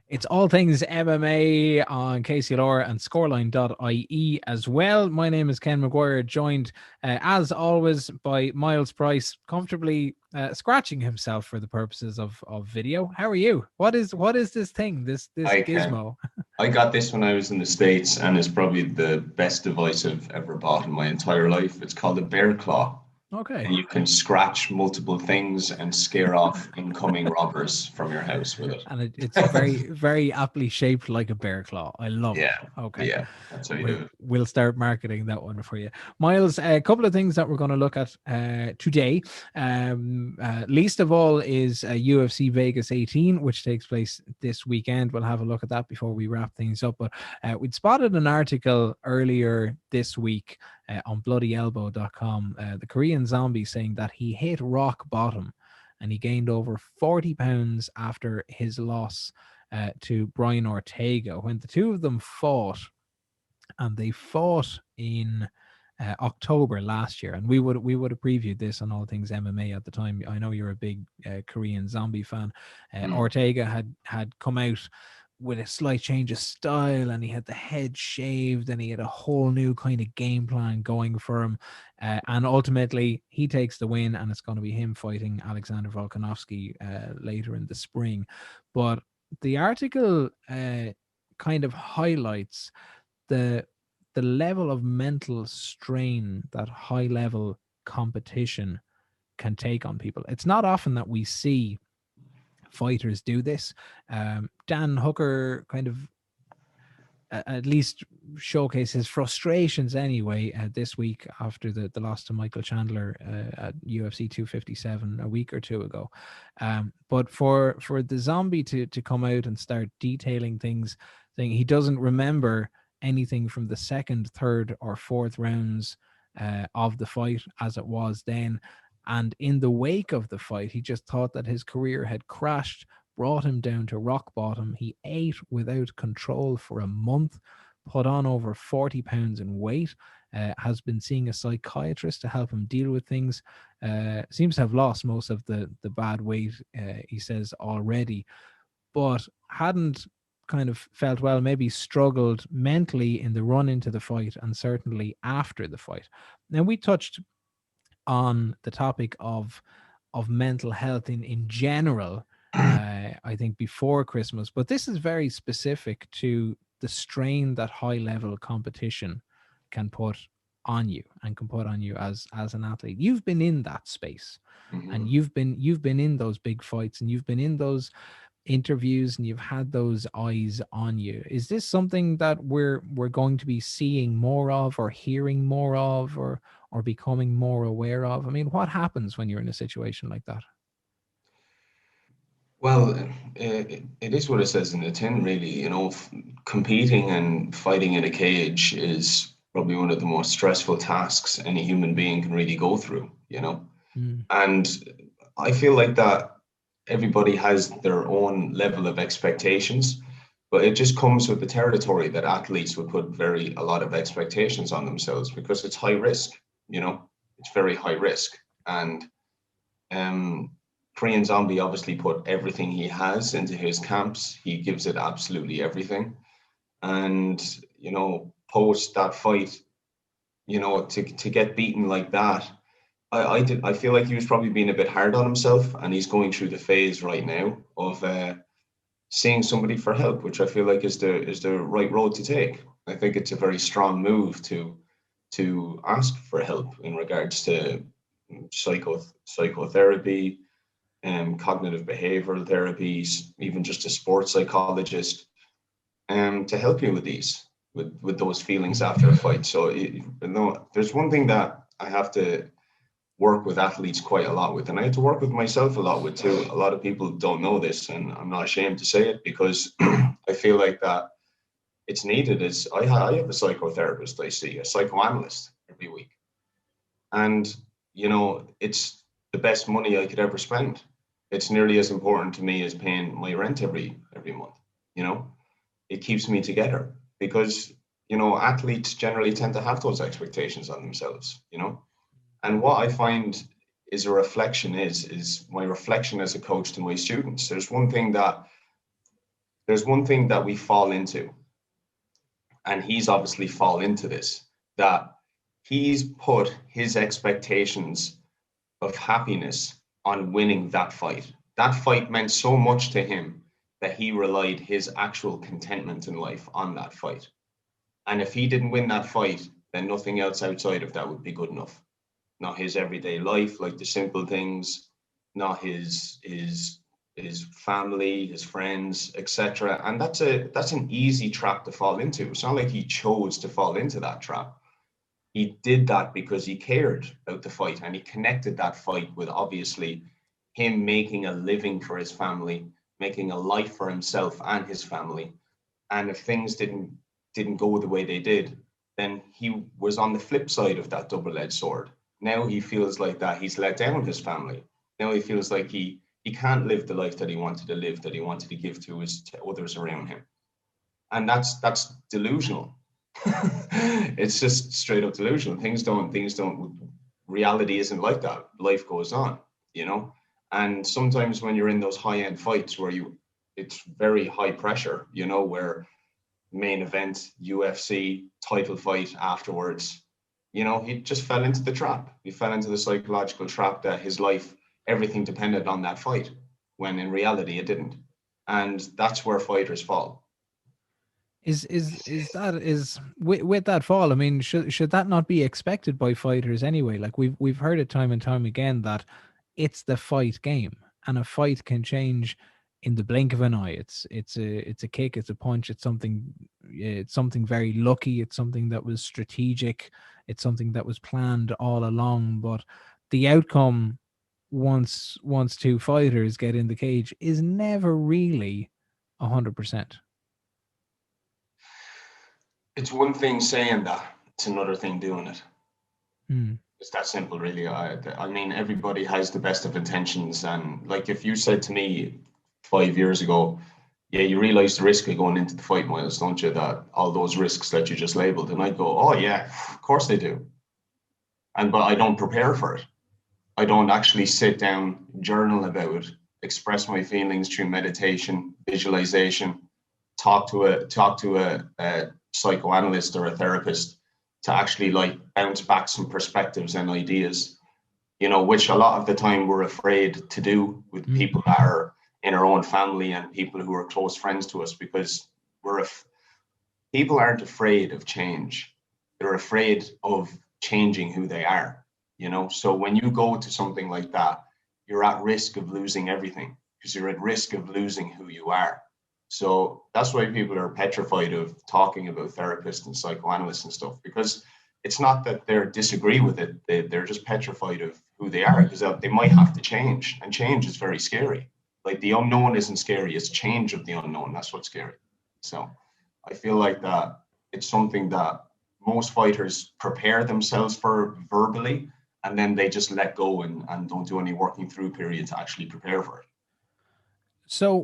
It's All Things MMA on KCLR and Scoreline.ie as well. My name is Ken McGuire, joined as always by Myles Price, comfortably scratching himself for the purposes of video. How are you? What is this thing, this I can. gizmo? I got this when I was in the States, and it's probably the best device I've ever bought in my entire life. It's called a bear claw, Okay. and you can scratch multiple things and scare off incoming robbers from your house with And it's it. very, very aptly shaped like a bear claw. I love it. Yeah, Okay. yeah, that's how you do it. We'll start marketing that one for you. Myles, a couple of things that we're going to look at today. Least of all is UFC Vegas 18, which takes place this weekend. We'll have a look at that before we wrap things up. But we'd spotted an article earlier this week on bloodyelbow.com, the Korean zombie saying that he hit rock bottom and he gained over 40 pounds after his loss to Brian Ortega when the two of them fought. And they fought in October last year, and we would have previewed this on All Things MMA at the time. I know you're a big Korean zombie fan. Mm. Ortega had come out with a slight change of style, and he had the head shaved, and he had a whole new kind of game plan going for him. And ultimately, he takes the win, and it's going to be him fighting Alexander Volkanovski later in the spring. But the article kind of highlights the level of mental strain that high level competition can take on people. It's not often that we see fighters do this. Dan Hooker kind of at least showcase his frustrations anyway this week after the loss to Michael Chandler at UFC 257 a week or two ago. But for the zombie to come out and start detailing things, saying he doesn't remember anything from the second, third, or fourth rounds of the fight as it was then. And in the wake of the fight, he just thought that his career had crashed, brought him down to rock bottom. He ate without control for a month, put on over 40 pounds in weight, has been seeing a psychiatrist to help him deal with things, seems to have lost most of the bad weight, he says, already, but hadn't kind of felt well, maybe struggled mentally in the run into the fight and certainly after the fight. Now, we touched on the topic of mental health in general, I think before Christmas, but this is very specific to the strain that high level competition can put on you and can put on you as an athlete. You've been in that space, and Hmm. you've been in those big fights, and you've been in those interviews, and you've had those eyes on you. Is this something that we're going to be seeing more of, or hearing more of, or becoming more aware of? I mean, what happens when you're in a situation like that? Well, it is what it says in the tin, really. Competing and fighting in a cage is probably one of the most stressful tasks any human being can really go through, Mm, And I feel like that everybody has their own level of expectations, but it just comes with the territory that athletes would put a lot of expectations on themselves because it's high risk, it's very high risk. And um, Korean Zombie obviously put everything he has into his camps. He gives it absolutely everything. And, post that fight, to get beaten like that, I feel like he was probably being a bit hard on himself, and he's going through the phase right now of seeing somebody for help, which I feel like is the right road to take. I think it's a very strong move to ask for help in regards to psychotherapy and cognitive behavioral therapies, even just a sports psychologist, to help you with those feelings mm, after a fight. So there's one thing that I have to work with athletes quite a lot with, and I had to work with myself a lot with too. A lot of people don't know this, and I'm not ashamed to say it because I feel like that it's needed. Is I have a psychotherapist I see, a psychoanalyst every week, and it's the best money I could ever spend. It's nearly as important to me as paying my rent every month. You know, it keeps me together because athletes generally tend to have those expectations on themselves. And what I find is a reflection is my reflection as a coach to my students. There's one thing that there's one thing that we fall into, and he's obviously fall into this, that he's put his expectations of happiness on winning that fight. That fight meant so much to him that he relied his actual contentment in life on that fight. And if he didn't win that fight, then nothing else outside of that would be good enough. Not his everyday life, like the simple things, not his family, his friends, etc. And that's an easy trap to fall into. It's not like he chose to fall into that trap. He did that because he cared about the fight, and he connected that fight with obviously him making a living for his family, making a life for himself and his family. And if things didn't go the way they did, then he was on the flip side of that double-edged sword. Now he feels like that he's let down his family. Now he feels like he can't live the life that he wanted to live, that he wanted to give to others around him. And that's delusional. It's just straight up delusional. Things don't, reality isn't like that. Life goes on, And sometimes when you're in those high-end fights where it's very high pressure, where main event, UFC, title fight afterwards, he just fell into the trap. He fell into the psychological trap that his life, everything depended on that fight, when in reality it didn't. And that's where fighters fall. Is with that fall, I mean, should that not be expected by fighters anyway? Like we've heard it time and time again that it's the fight game, and a fight can change in the blink of an eye. It's a kick, it's a punch, it's something very lucky, it's something that was strategic, it's something that was planned all along. But the outcome, once two fighters get in the cage, is never really 100%. It's one thing saying that, it's another thing doing it. It's that simple, really. I mean, everybody has the best of intentions. And like, if you said to me 5 years ago, yeah, you realize the risk of going into the fight, Myles, don't you? That all those risks that you just labeled. And I'd go, oh, yeah, of course they do. But I don't prepare for it. I don't actually sit down, journal about it, express my feelings through meditation, visualization, talk to a psychoanalyst or a therapist to actually like bounce back some perspectives and ideas, which a lot of the time we're afraid to do with people that are in our own family and people who are close friends to us, because people aren't afraid of change. They're afraid of changing who they are, So when you go to something like that, you're at risk of losing everything, because you're at risk of losing who you are. So that's why people are petrified of talking about therapists and psychoanalysts and stuff, because it's not that they disagree with it. They're just petrified of who they are, because they might have to change, and change is very scary. Like, the unknown isn't scary, it's change of the unknown. That's what's scary. So I feel like that it's something that most fighters prepare themselves for verbally, and then they just let go and don't do any working through period to actually prepare for it. So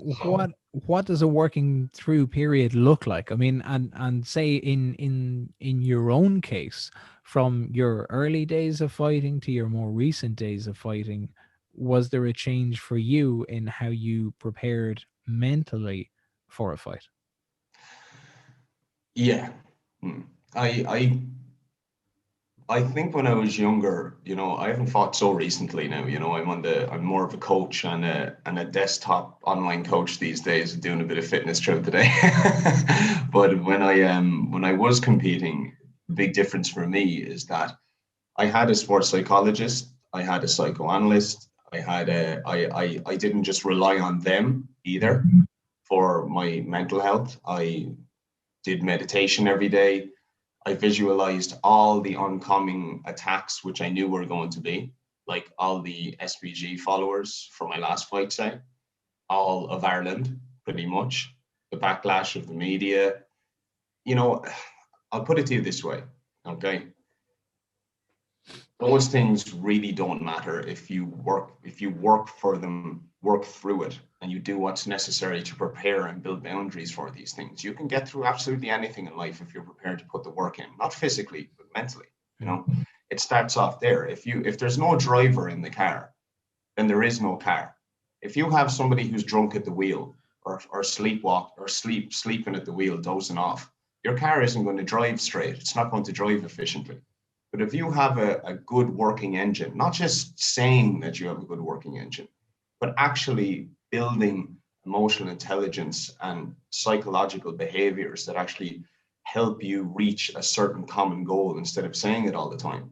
what does a working through period look like? I mean, and say in your own case, from your early days of fighting to your more recent days of fighting, was there a change for you in how you prepared mentally for a fight? Yeah. I think when I was younger, I haven't fought so recently now. I'm more of a coach and a desktop online coach these days, doing a bit of fitness throughout the day. But when I was competing, the big difference for me is that I had a sports psychologist, I had a psychoanalyst, I didn't just rely on them either for my mental health. I did meditation every day. I visualized all the oncoming attacks, which I knew were going to be, like all the SBG followers from my last fight, say, all of Ireland, pretty much, the backlash of the media. I'll put it to you this way, okay? Those things really don't matter if you work for them, work through it, and you do what's necessary to prepare and build boundaries for these things. You can get through absolutely anything in life if you're prepared to put the work in, not physically, but mentally. It starts off there. If there's no driver in the car, then there is no car. If you have somebody who's drunk at the wheel, or sleepwalk or sleeping at the wheel, dozing off, your car isn't going to drive straight. It's not going to drive efficiently. But if you have a good working engine, not just saying that you have a good working engine, but actually building emotional intelligence and psychological behaviors that actually help you reach a certain common goal instead of saying it all the time,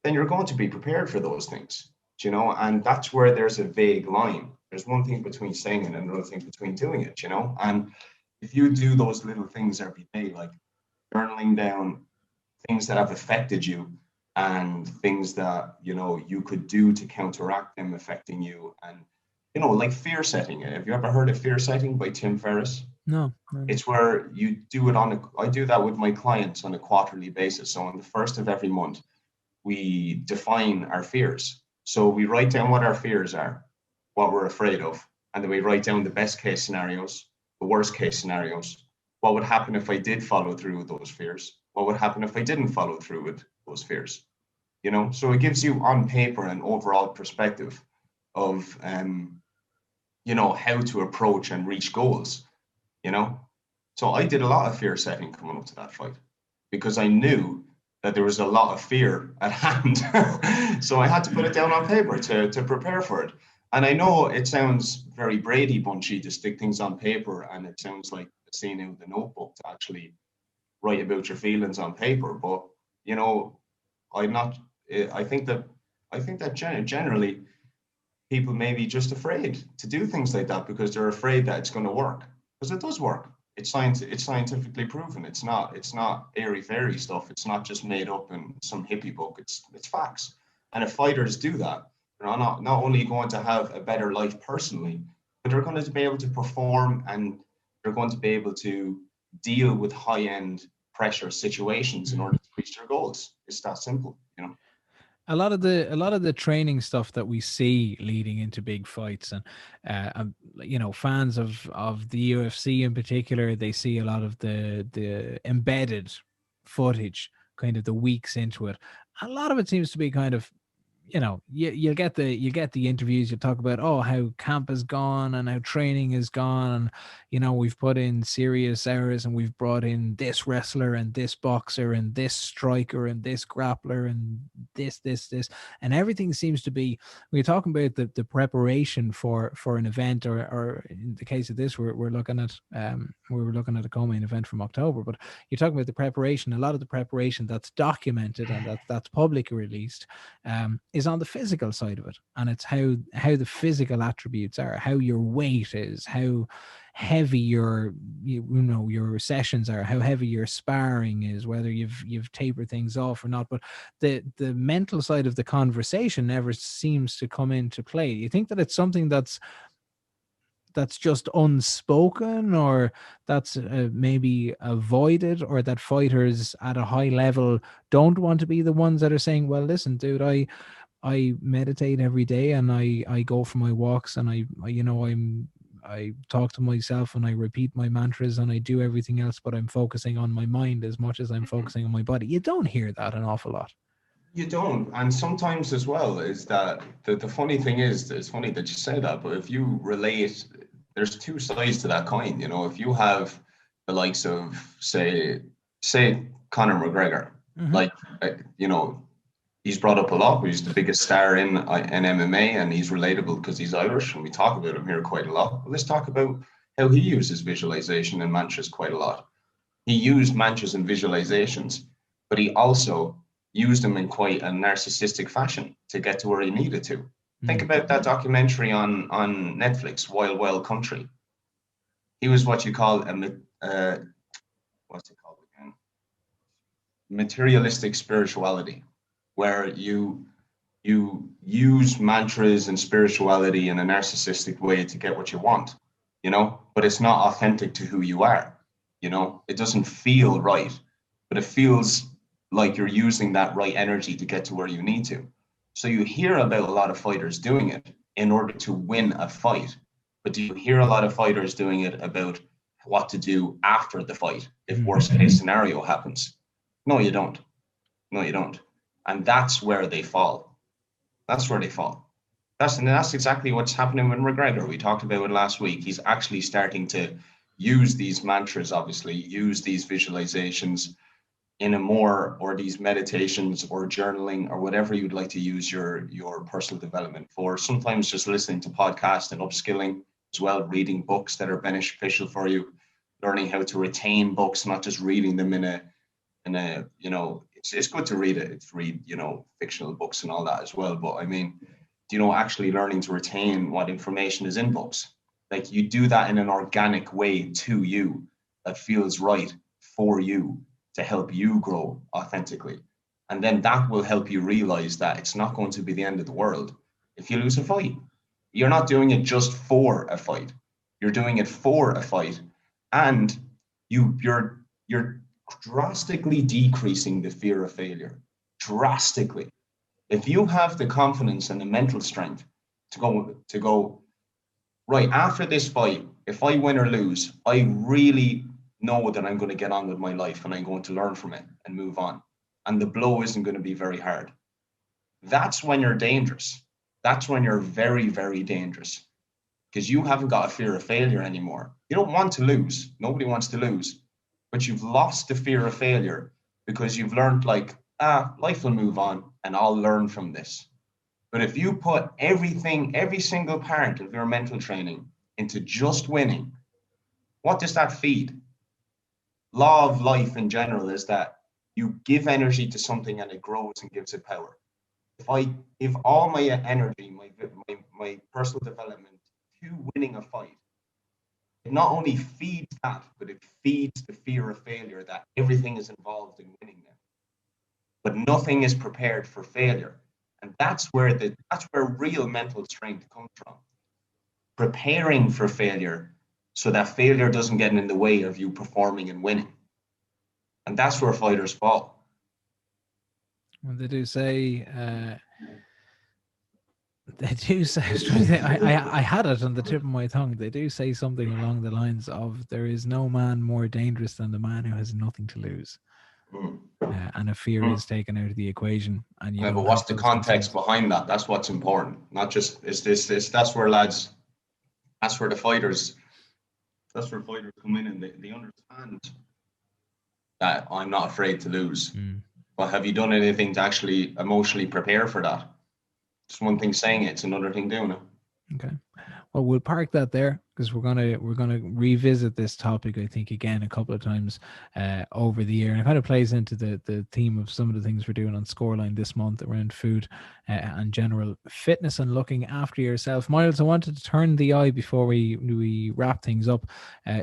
then you're going to be prepared for those things, you know, and that's where there's a vague line. There's one thing between saying it and another thing between doing it, you know, and if you do those little things every day, like journaling down things that have affected you and things that, you know, you could do to counteract them affecting you, and, you know, like fear setting. Have you ever heard of fear setting by Tim Ferriss? No. It's where you do it I do that with my clients on a quarterly basis. So on the first of every month, we define our fears. So we write down what our fears are, what we're afraid of, and then we write down the best case scenarios, the worst case scenarios. What would happen if I did follow through with those fears? What would happen if I didn't follow through with those fears? You know, so it gives you on paper an overall perspective of, you know, how to approach and reach goals, you know. So I did a lot of fear setting coming up to that fight because I knew that there was a lot of fear at hand. So I had to put it down on paper to prepare for it. And I know it sounds very Brady Bunchy to stick things on paper, and it sounds like a scene out of the Notebook to actually write about your feelings on paper. But, you know, I'm not, I think that generally people may be just afraid to do things like that because they're afraid that it's going to work, because it does work. It's scientifically proven. It's not airy fairy stuff. It's not just made up in some hippie book. It's facts. And if fighters do that, they're not only going to have a better life personally, but they're going to be able to perform, and they're going to be able to deal with high-end pressure situations in order to reach their goals. It's that simple, you know. A lot of the training stuff that we see leading into big fights, and you know, fans of the UFC in particular, they see a lot of the embedded footage, kind of the weeks into it. A lot of it seems to be kind of, you know, you get the interviews, you talk about, oh, how camp has gone and how training has gone, and, you know, we've put in serious hours and we've brought in this wrestler and this boxer and this striker and this grappler and this, and everything seems to be, we're talking about the preparation for an event, or in the case of this, we're looking at a co-main event from October, but you're talking about the preparation, a lot of the preparation that's documented and that's publicly released, is on the physical side of it, and it's how the physical attributes are, how your weight is, how heavy your sessions are, how heavy your sparring is, whether you've tapered things off or not. But the mental side of the conversation never seems to come into play. You think that it's something that's just unspoken, or that's maybe avoided, or that fighters at a high level don't want to be the ones that are saying, well, listen, dude, I meditate every day, and I go for my walks, and I talk to myself, and I repeat my mantras, and I do everything else, but I'm focusing on my mind as much as I'm focusing on my body. You don't hear that an awful lot. You don't. And sometimes as well is that the funny thing is, it's funny that you say that, but if you relate, there's two sides to that coin. You know, if you have the likes of, say Conor McGregor, like, you know, he's brought up a lot, but he's the biggest star in MMA, and he's relatable because he's Irish, and we talk about him here quite a lot. But let's talk about how he uses visualization and mantras quite a lot. He used mantras and visualizations, but he also used them in quite a narcissistic fashion to get to where he needed to. Think about that documentary on Netflix, Wild Wild Country. He was what you call what's it called again? Materialistic spirituality, where you use mantras and spirituality in a narcissistic way to get what you want, you know, but it's not authentic to who you are. You know, it doesn't feel right, but it feels like you're using that right energy to get to where you need to. So you hear about a lot of fighters doing it in order to win a fight, but do you hear a lot of fighters doing it about what to do after the fight if worst case scenario happens? No, you don't. No, you don't. And that's where they fall. That's where they fall. That's exactly what's happening with McGregor. We talked about it last week. He's actually starting to use these mantras, obviously, use these visualizations in a more, or these meditations or journaling or whatever you'd like to use your personal development for. Sometimes just listening to podcasts and upskilling as well, reading books that are beneficial for you, learning how to retain books, not just reading them in a it's good to read it. It's read, fictional books and all that as well. But I mean, actually learning to retain what information is in books. Like, you do that in an organic way to you that feels right for you to help you grow authentically. And then that will help you realize that it's not going to be the end of the world if you lose a fight. You're not doing it just for a fight. You're doing it for a fight. And you're drastically decreasing the fear of failure. Drastically. If you have the confidence and the mental strength to go right after this fight, if I win or lose, I really know that I'm going to get on with my life and I'm going to learn from it and move on. And the blow isn't going to be very hard. That's when you're dangerous. That's when you're very, very dangerous, because you haven't got a fear of failure anymore. You don't want to lose. Nobody wants to lose, but you've lost the fear of failure because you've learned, like, life will move on and I'll learn from this. But if you put everything, every single part of your mental training into just winning, what does that feed? Law of life in general is that you give energy to something and it grows and gives it power. If I give all my energy, my personal development to winning a fight, it not only feeds that, but it feeds the fear of failure that everything is involved in winning them. But nothing is prepared for failure. And that's where real mental strength comes from. Preparing for failure so that failure doesn't get in the way of you performing and winning. And that's where fighters fall. Well, they do say, I had it on the tip of my tongue. They do say something along the lines of, there is no man more dangerous than the man who has nothing to lose. And if fear is taken out of the equation, and you but what's the context behind that? That's what's important. Not just is this. That's where lads. That's where fighters come in, and they understand that I'm not afraid to lose. But have you done anything to actually emotionally prepare for that? It's one thing saying it, it's another thing doing it. Okay. Well, we'll park that there, because we're gonna revisit this topic, I think, again a couple of times over the year, and it kind of plays into the theme of some of the things we're doing on Scoreline this month around food and general fitness and looking after yourself. Myles, I wanted to turn the eye before we wrap things up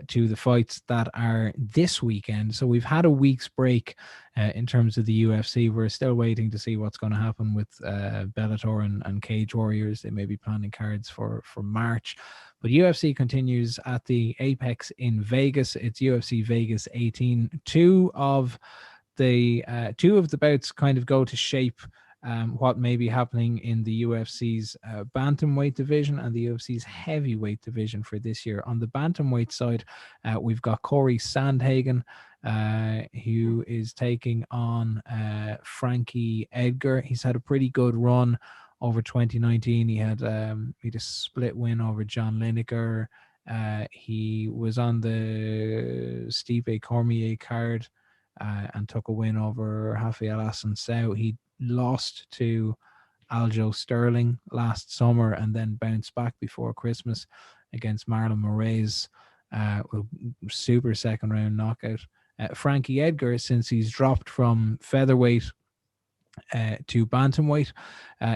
to the fights that are this weekend. So we've had a week's break in terms of the UFC. We're still waiting to see what's going to happen with Bellator and Cage Warriors. They may be planning cards for March. But UFC continues at the Apex in Vegas. It's UFC Vegas 18. Two of the bouts kind of go to shape what may be happening in the UFC's bantamweight division and the UFC's heavyweight division for this year. On the bantamweight side, we've got Corey Sandhagen, who is taking on Frankie Edgar. He's had a pretty good run over 2019. He had a split win over John Lineker. He was on the Stipe Cormier card and took a win over Rafael Assunção. He lost to Aljo Sterling last summer and then bounced back before Christmas against Marlon Moraes. Super second round knockout. Frankie Edgar, since he's dropped from featherweight to bantamweight,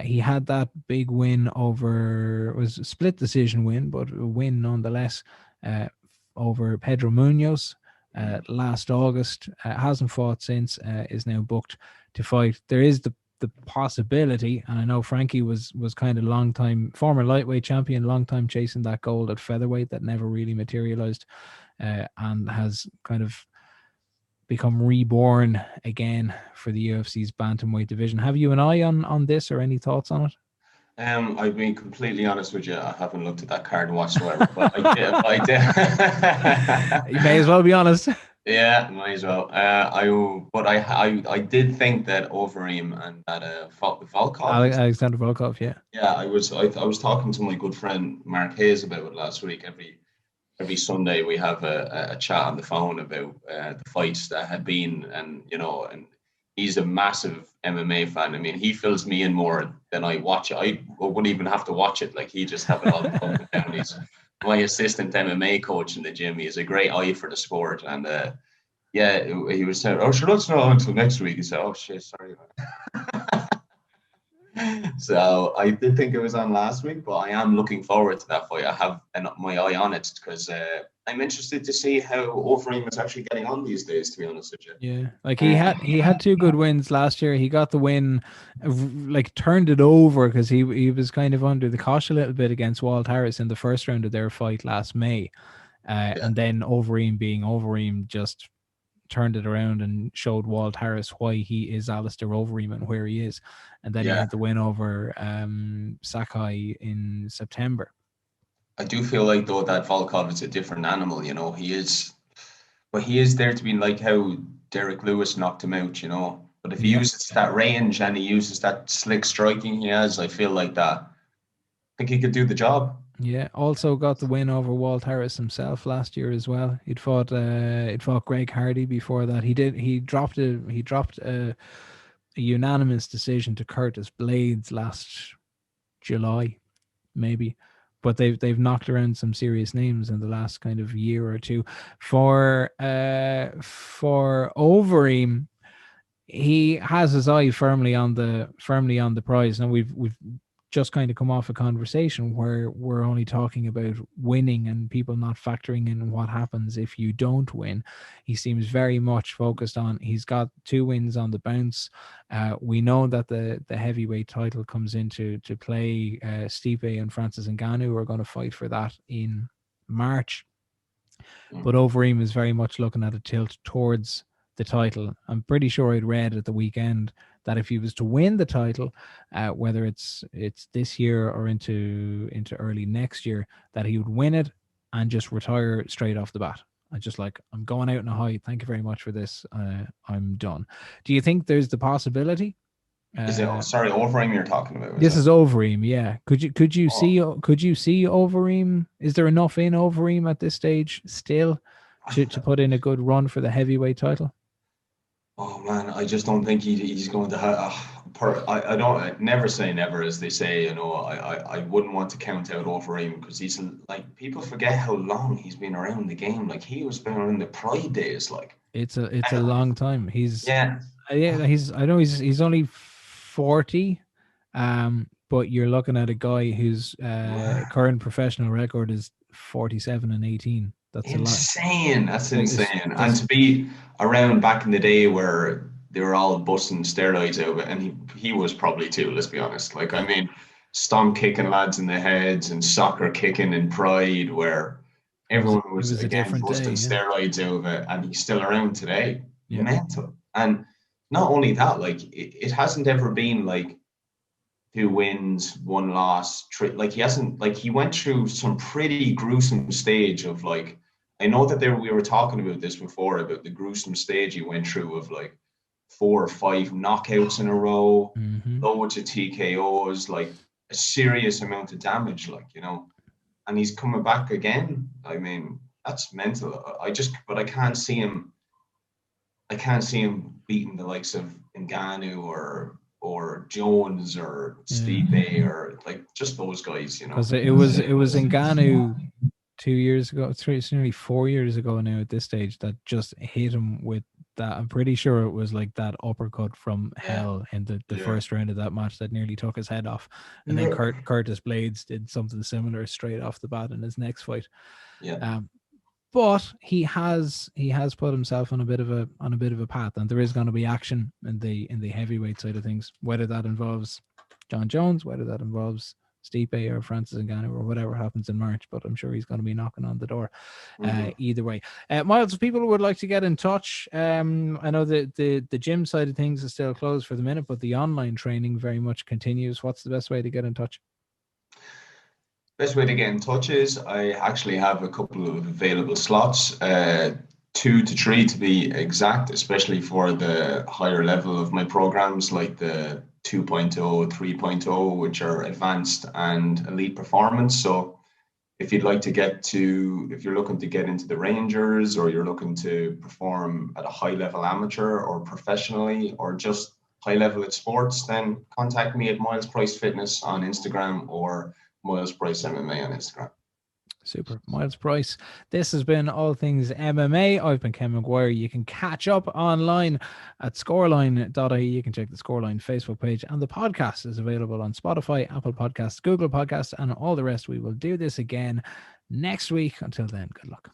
he had that big win over, was a split decision win, but a win nonetheless, over Pedro Munoz last August. Hasn't fought since, is now booked to fight. There is the possibility, and I know Frankie was kind of long-time former lightweight champion, long-time chasing that gold at featherweight that never really materialized, and has kind of become reborn again for the UFC's bantamweight division. Have you an eye on this, or any thoughts on it? I'll be completely honest with you. I haven't looked at that card whatsoever, but I did. You may as well be honest. Yeah, might as well. I did think that Overeem and that Volkov. Alexander Volkov, yeah. Yeah, I was talking to my good friend Mark Hayes about it last week. Every Sunday we have a chat on the phone about the fights that had been, and and he's a massive MMA fan. I mean, he fills me in more than I watch it. I wouldn't even have to watch it. Like, he just have it all pumping down. He's my assistant MMA coach in the gym. He has a great eye for the sport, and yeah, he was saying, "Oh, sure, that's not on until next week." He said, "Oh shit, sorry." So I did think it was on last week, but I am looking forward to that fight. I have my eye on it because I'm interested to see how Overeem is actually getting on these days. To be honest with you. Yeah, like he had two good wins last year. He got the win, like turned it over because he was kind of under the cosh a little bit against Walt Harris in the first round of their fight last May, Yeah, and then Overeem being Overeem just turned it around and showed Walt Harris why he is Alistair Overeem and where he is, and then he yeah. had the win over Sakai in September. I do feel like though that Volkov is a different animal. But he is there to be like how Derek Lewis knocked him out. But if he Yeah. uses that range and he uses that slick striking he has, I feel like that. I think he could do the job. Yeah, also got the win over Walt Harris himself last year as well. He'd fought Greg Hardy before that. He dropped a unanimous decision to Curtis Blades last July, maybe. But they've knocked around some serious names in the last kind of year or two. For Overeem, he has his eye firmly on the prize. Now we've just kind of come off a conversation where we're only talking about winning and people not factoring in what happens if you don't win. He seems very much focused on, he's got 2 wins on the bounce. We know that the heavyweight title comes into play. Stipe and Francis Ngannou are going to fight for that in March. But Mm. Overeem is very much looking at a tilt towards the title. I'm pretty sure I'd read at the weekend that if he was to win the title, whether it's this year or into early next year, that he would win it and just retire straight off the bat. I just like, I'm going out in a high. Thank you very much for this. I'm done. Do you think there's the possibility? Is it? Uh, Sorry, Overeem you're talking about, is this it? is Overeem, yeah. Oh, Could you see Overeem? Is there enough in Overeem at this stage still to put in a good run for the heavyweight title? oh man, I just don't think he's going to have. I don't never say never, as they say. I wouldn't want to count out Overeem because he's like, people forget how long he's been around the game. Like, he was been around the Pride days. Like, It's a I- long time. yeah, Yeah, I know he's only 40, but you're looking at a guy whose current professional record is 47-18. That's a lot. insane. That's It's insane. And just to be around back in the day where they were all busting steroids out, and he was probably too. Let's be honest. Like, I mean, stomp kicking lads in the heads and soccer kicking in Pride, where everyone it was was a again different day. busting Yeah, steroids out of it, and he's still around today. yeah. Mental. And not only that, like, it hasn't ever been like 2 wins, 1 loss. Like, he hasn't, like, he went through some pretty gruesome stage of, like, I know that we were talking about this before about the gruesome stage he went through of like 4 or 5 knockouts in a row, Hmm. loads of TKOs, like a serious amount of damage, and he's coming back again. I mean, that's mental. But I can't see him beating the likes of Ngannou or Jones or Yeah, Stipe or like just those guys. because it was Ngannou 2 years ago, it's nearly 4 years ago now at this stage, that just hit him with that. I'm pretty sure it was like that uppercut from Yeah, hell in the yeah, first round of that match that nearly took his head off. And then yeah, Curtis Blades did something similar straight off the bat in his next fight. yeah. Um, but he has put himself on a bit of a path, and there is going to be action in the heavyweight side of things, whether that involves John Jones, whether that involves Stipe or Francis Ngannou or whatever happens in March. But I'm sure he's going to be knocking on the door Mm-hmm. either way. Myles, if people would like to get in touch, I know that the gym side of things is still closed for the minute, but the online training very much continues. What's the best way to get in touch? Best way to get in touch is I actually have a couple of available slots. 2 to 3 to be exact, especially for the higher level of my programs like the 2.0, 3.0, which are advanced and elite performance. So if you'd like to if you're looking to get into the Rangers, or you're looking to perform at a high level amateur or professionally, or just high level at sports, then contact me at Myles Price Fitness on Instagram or Myles Price MMA on Instagram. Super. Myles Price. This has been All Things MMA. I've been Ken McGuire. You can catch up online at Scoreline.ie. You can check the Scoreline Facebook page, and the podcast is available on Spotify, Apple Podcasts, Google Podcasts, and all the rest. We will do this again next week. Until then, good luck.